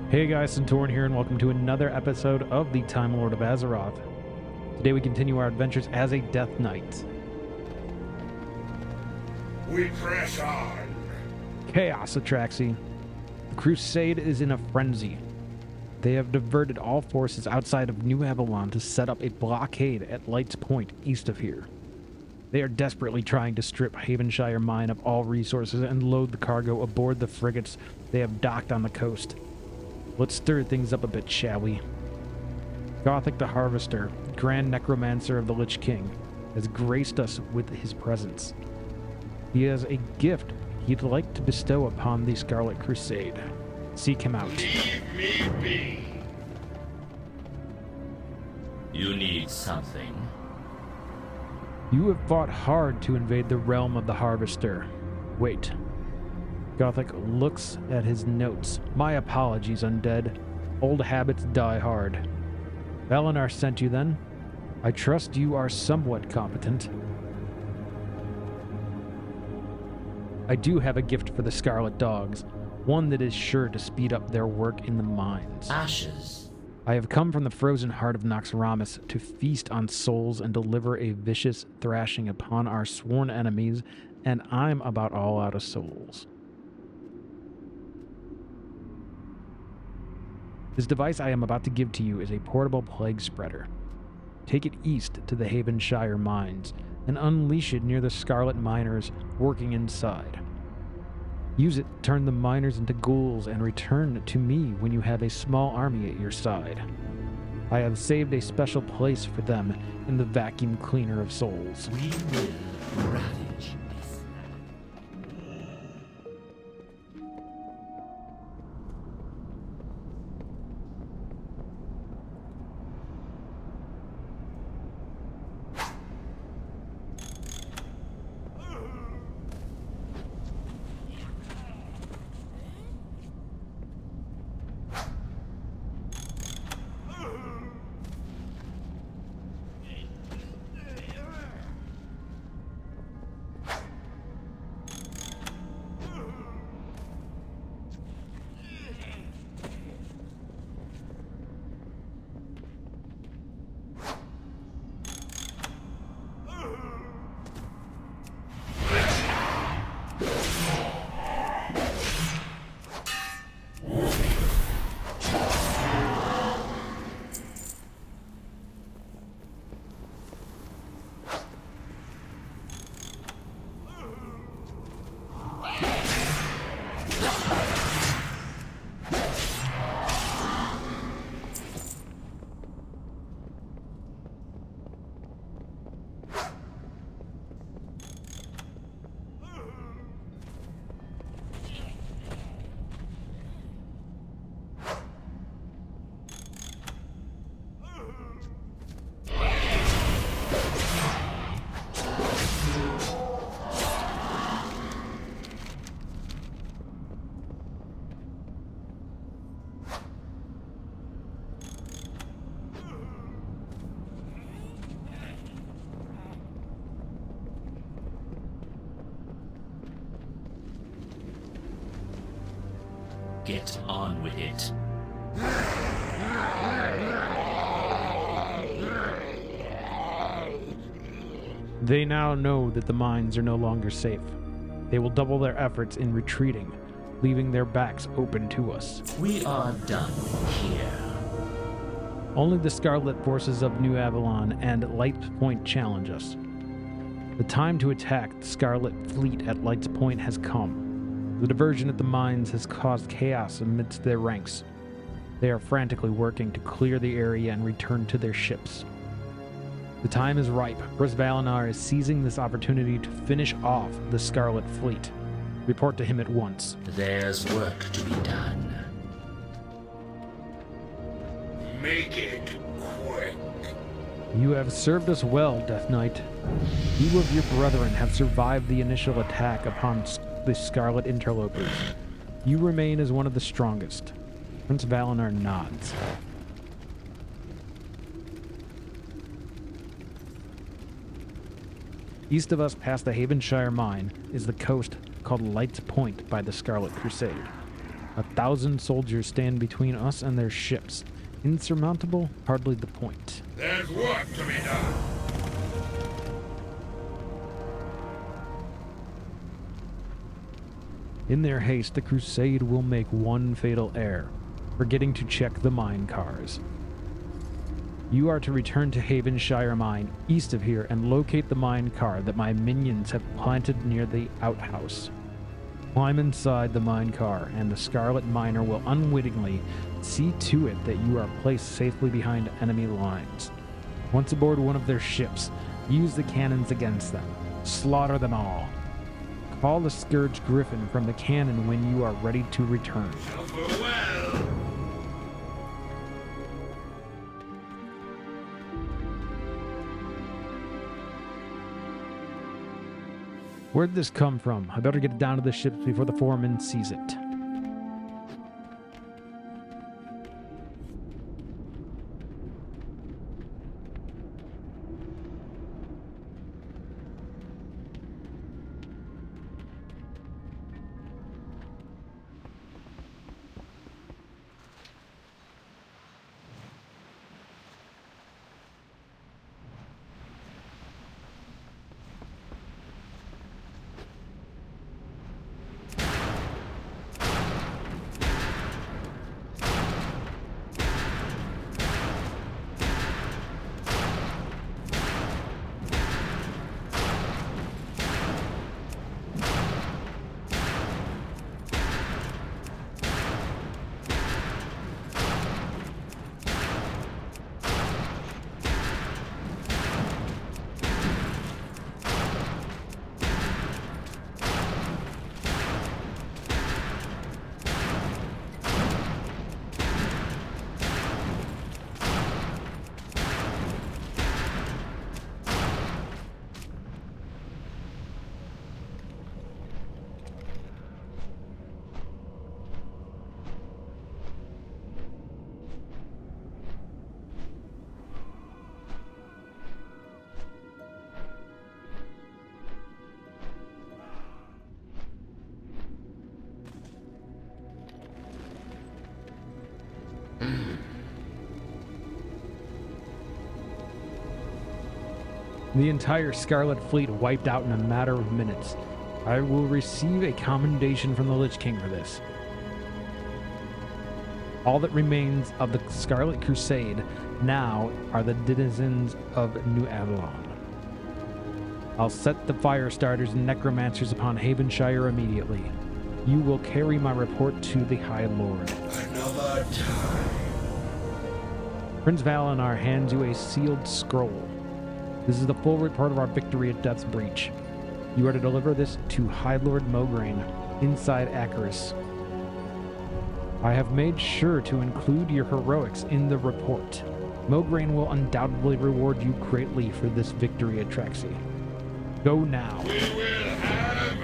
Hey guys, Centauran here, and welcome to another episode of the Timelord of Azeroth. Today we continue our adventures as a Death Knight. We press on. Chaos Atraxi. The Crusade is in a frenzy. They have diverted all forces outside of New Avalon to set up a blockade at Light's Point east of here. They are desperately trying to strip Havenshire Mine of all resources and load the cargo aboard the frigates they have docked on the coast. Let's stir things up a bit, shall we? Gothic the Harvester, Grand Necromancer of the Lich King, has graced us with his presence. He has a gift he'd like to bestow upon the Scarlet Crusade. Seek him out. Leave me be. You need something. You have fought hard to invade the realm of the Harvester. Wait. Gothic looks at his notes. My apologies, undead. Old habits die hard. Valinar sent you then? I trust you are somewhat competent. I do have a gift for the Scarlet Dogs, one that is sure to speed up their work in the mines. Ashes. I have come from the frozen heart of Noxramas to feast on souls and deliver a vicious thrashing upon our sworn enemies, and I'm about all out of souls. This device I am about to give to you is a portable plague spreader. Take it east to the Havenshire mines and unleash it near the Scarlet miners working inside. Use it to turn the miners into ghouls and return to me when you have a small army at your side. I have saved a special place for them in the vacuum cleaner of souls. We will ravage this. Get on with it. They now know that the mines are no longer safe. They will double their efforts in retreating, leaving their backs open to us. We are done here. Only the Scarlet forces of New Avalon and Light's Point challenge us. The time to attack the Scarlet fleet at Light's Point has come. The diversion at the mines has caused chaos amidst their ranks. They are frantically working to clear the area and return to their ships. The time is ripe. Valinar is seizing this opportunity to finish off the Scarlet fleet. Report to him at once. There's work to be done. Make it quick. You have served us well, Death Knight. You of your brethren have survived the initial attack upon the Scarlet Interlopers. You remain as one of the strongest. Prince Valinar nods. East of us, past the Havenshire Mine, is the coast called Light's Point by the Scarlet Crusade. 1,000 soldiers stand between us and their ships. Insurmountable? Hardly the point. There's work to be done. In their haste, the Crusade will make one fatal error, forgetting to check the mine cars. You are to return to Havenshire Mine, east of here, and locate the mine car that my minions have planted near the outhouse. Climb inside the mine car, and the Scarlet Miner will unwittingly see to it that you are placed safely behind enemy lines. Once aboard one of their ships, use the cannons against them. Slaughter them all. Call the Scourge Griffin from the cannon when you are ready to return. Suffer well. Where'd this come from? I better get it down to the ships before the foreman sees it. The entire Scarlet Fleet wiped out in a matter of minutes. I will receive a commendation from the Lich King for this. All that remains of the Scarlet Crusade now are the denizens of New Avalon. I'll set the fire starters and necromancers upon Havenshire immediately. You will carry my report to the High Lord. Another time. Prince Valinar hands you a sealed scroll. This is the full report of our victory at Death's Breach. You are to deliver this to High Lord Mograine inside Acheris. I have made sure to include your heroics in the report. Mograine will undoubtedly reward you greatly for this victory at Traxxas. Go now. We will have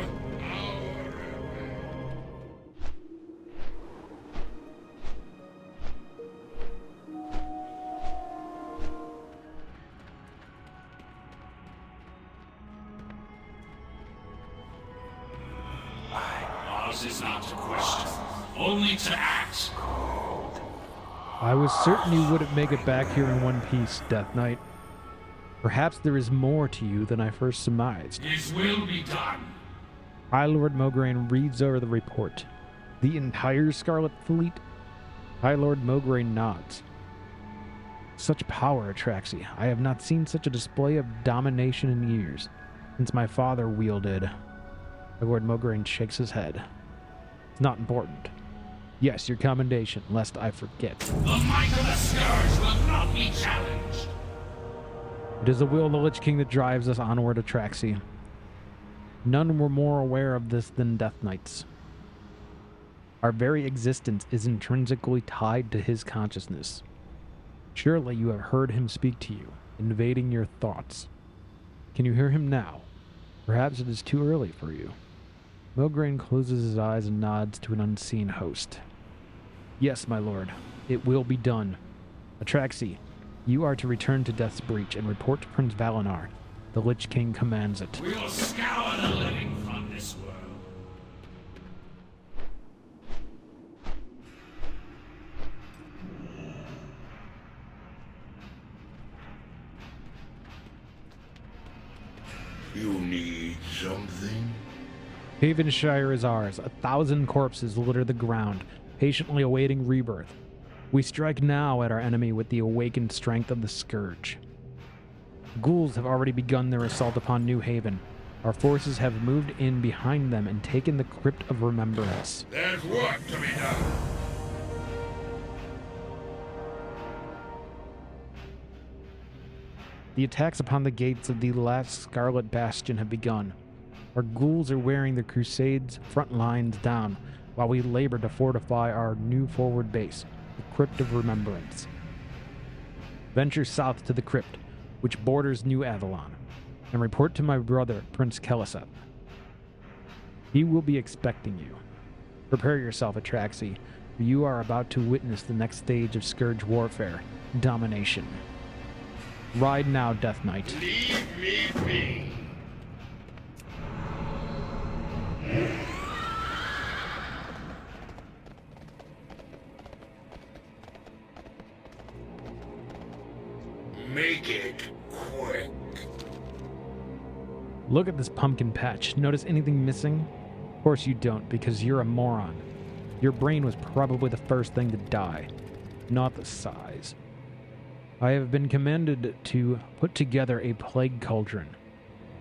our Ours is not to question, only to act. I was certain you wouldn't make it back here in one piece, Death Knight. Perhaps there is more to you than I first surmised. His will be done. High Lord Mograine reads over the report. The entire Scarlet Fleet? High Lord Mograine nods. Such power, Traxxas. I have not seen such a display of domination in years, since my father wielded. My Lord Mograine shakes his head. It's not important. Yes, your commendation, lest I forget. The might of the Scourge will not be challenged. It is the will of the Lich King that drives us onward to Traxxas. None were more aware of this than Death Knights. Our very existence is intrinsically tied to his consciousness. Surely you have heard him speak to you, invading your thoughts. Can you hear him now? Perhaps it is too early for you. Mograine closes his eyes and nods to an unseen host. Yes, my lord. It will be done. Atraxi, you are to return to Death's Breach and report to Prince Valinar. The Lich King commands it. We will scour the living from this world. You need something? Havenshire is ours. 1,000 corpses litter the ground, patiently awaiting rebirth. We strike now at our enemy with the awakened strength of the Scourge. Ghouls have already begun their assault upon New Haven. Our forces have moved in behind them and taken the Crypt of Remembrance. There's work to be done. The attacks upon the gates of the last Scarlet Bastion have begun. Our ghouls are wearing the Crusade's front lines down, while we labor to fortify our new forward base, the Crypt of Remembrance. Venture south to the Crypt, which borders New Avalon, and report to my brother, Prince Keleseth. He will be expecting you. Prepare yourself, Atraxi, for you are about to witness the next stage of Scourge warfare, domination. Ride now, Death Knight. Leave me be. Make it quick. Look at this pumpkin patch. Notice anything missing? Of course you don't, because you're a moron. Your brain was probably the first thing to die, not the size. I have been commanded to put together a plague cauldron.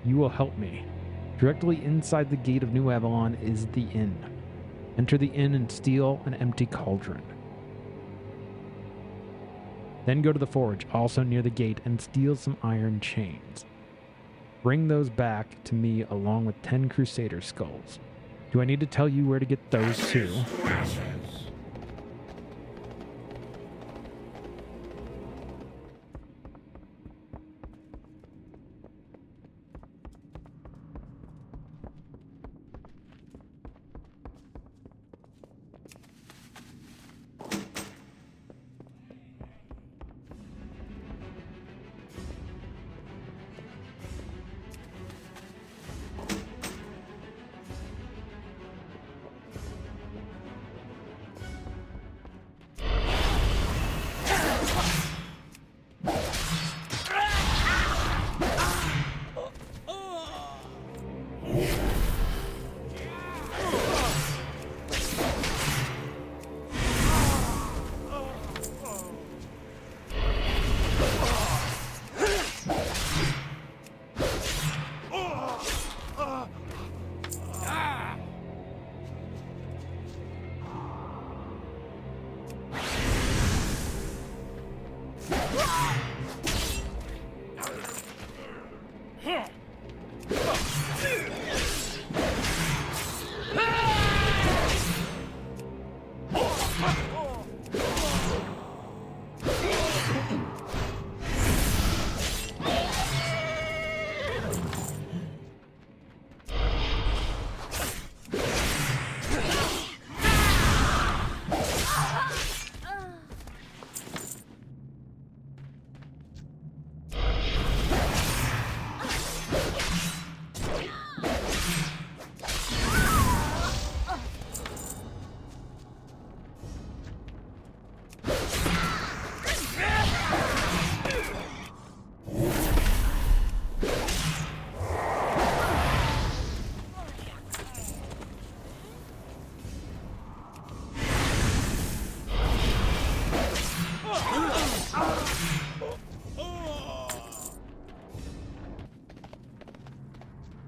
You will help me. Directly inside the gate of New Avalon is the inn. Enter the inn and steal an empty cauldron. Then go to the forge, also near the gate, and steal some iron chains. Bring those back to me along with 10 Crusader skulls. Do I need to tell you where to get those to?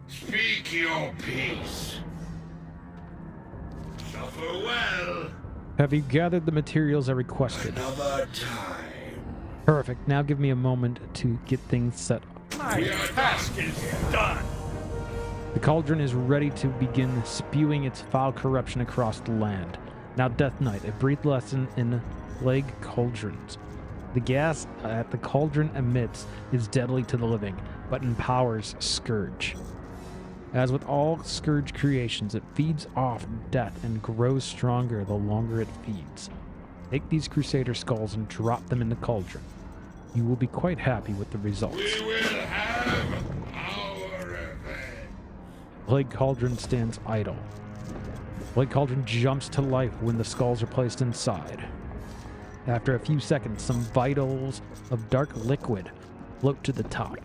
Speak your peace. Suffer well. Have you gathered the materials I requested? Another time. Perfect. Now give me a moment to get things set up. My task is done. The cauldron is ready to begin spewing its foul corruption across the land. Now, Death Knight, a brief lesson in plague cauldrons. The gas that the cauldron emits is deadly to the living, but empowers Scourge. As with all Scourge creations, it feeds off death and grows stronger the longer it feeds. Take these Crusader skulls and drop them in the cauldron. You will be quite happy with the results. We will have our revenge. Plague Cauldron stands idle. Plague Cauldron jumps to life when the skulls are placed inside. After a few seconds, some vitals of dark liquid float to the top.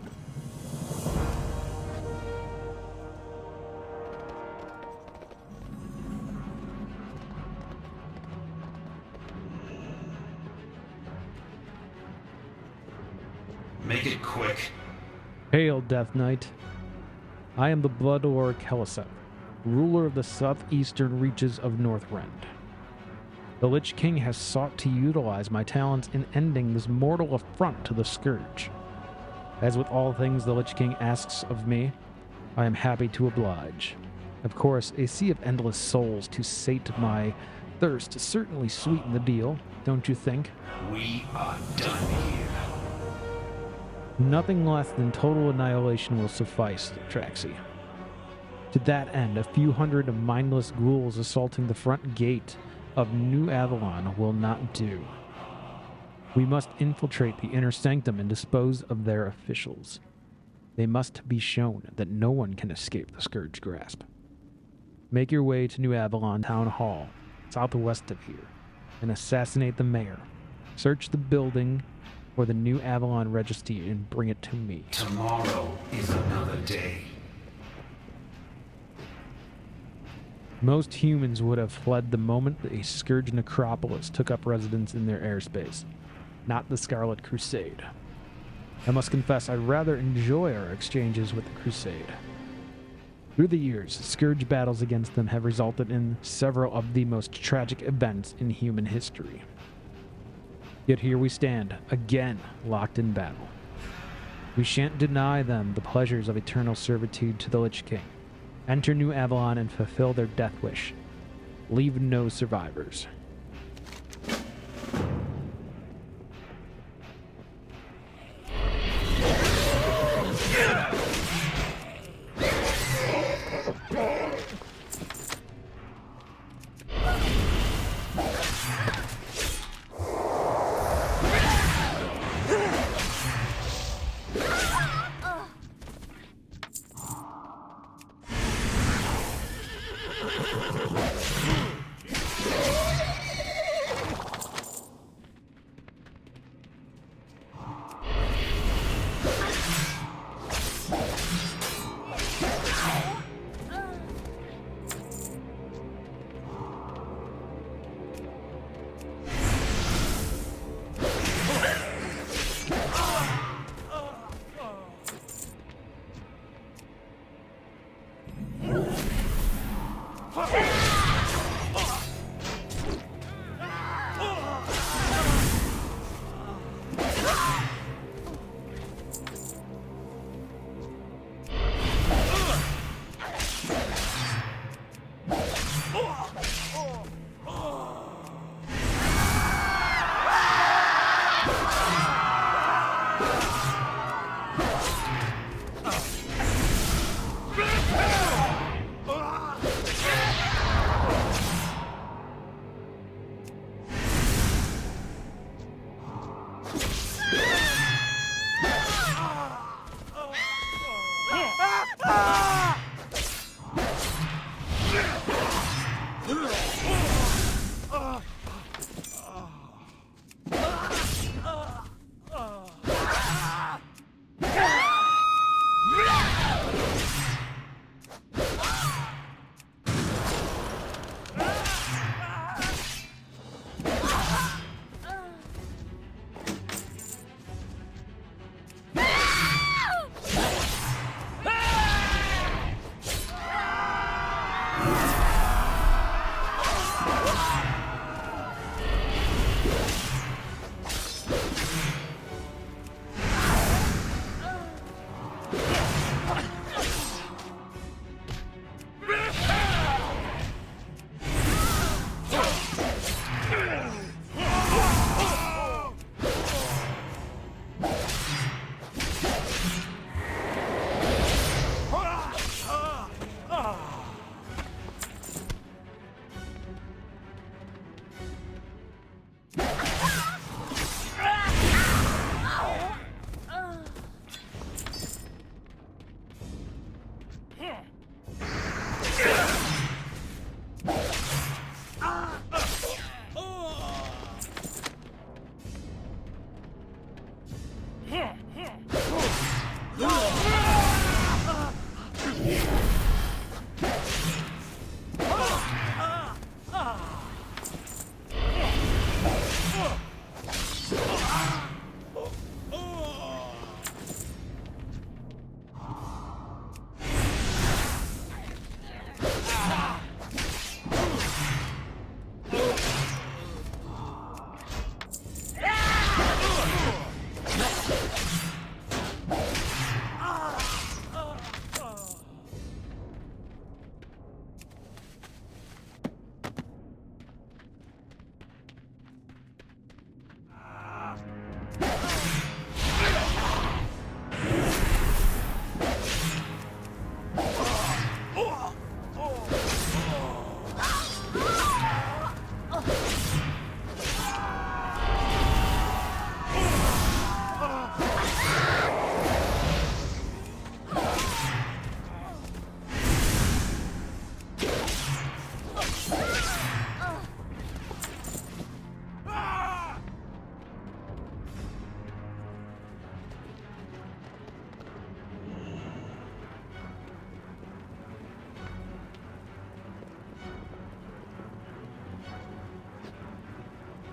Make it quick. Hail, Death Knight. I am the Blood Lord Keliseth, ruler of the southeastern reaches of Northrend. The Lich King has sought to utilize my talents in ending this mortal affront to the Scourge. As with all things the Lich King asks of me, I am happy to oblige. Of course, a sea of endless souls to sate my thirst certainly sweeten the deal, don't you think? We are done here. Nothing less than total annihilation will suffice, Traxi. To that end, a few hundred of mindless ghouls assaulting the front gate of New Avalon will not do. We must infiltrate the inner sanctum and dispose of their officials. They must be shown that no one can escape the Scourge grasp. Make your way to New Avalon Town Hall, southwest of here, and assassinate the mayor. Search the building for the New Avalon Registry and bring it to me. Tomorrow is another day. Most humans would have fled the moment a Scourge necropolis took up residence in their airspace, not the Scarlet Crusade. I must confess I rather enjoy our exchanges with the Crusade. Through the years, Scourge battles against them have resulted in several of the most tragic events in human history. Yet here we stand, again locked in battle. We shan't deny them the pleasures of eternal servitude to the Lich King. Enter New Avalon and fulfill their death wish. Leave no survivors.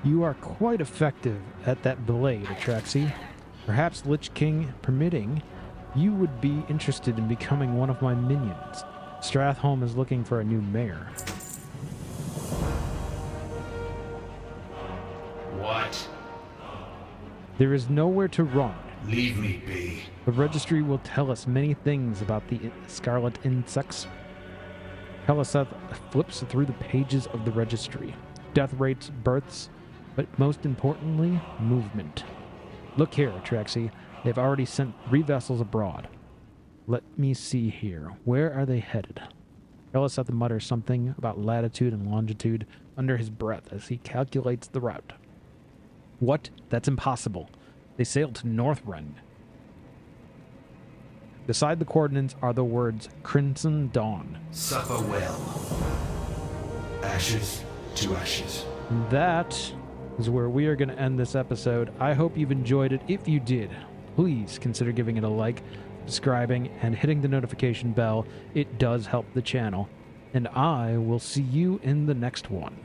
You are quite effective at that blade, Atraxi. Perhaps Lich King permitting, you would be interested in becoming one of my minions. Stratholme is looking for a new mayor. What? There is nowhere to run. Leave me be. The registry will tell us many things about the scarlet insects. Heliseth flips through the pages of the registry. Death rates, births, but most importantly, movement. Look here, Atraxi. They've already sent 3 vessels abroad. Let me see here. Where are they headed? Heliseth mutters something about latitude and longitude under his breath as he calculates the route. What? That's impossible. They sailed to Northrend. Beside the coordinates are the words Crimson Dawn. Suffer well. Ashes to ashes. That is where we are going to end this episode. I hope you've enjoyed it. If you did, please consider giving it a like, subscribing, and hitting the notification bell. It does help the channel. And I will see you in the next one.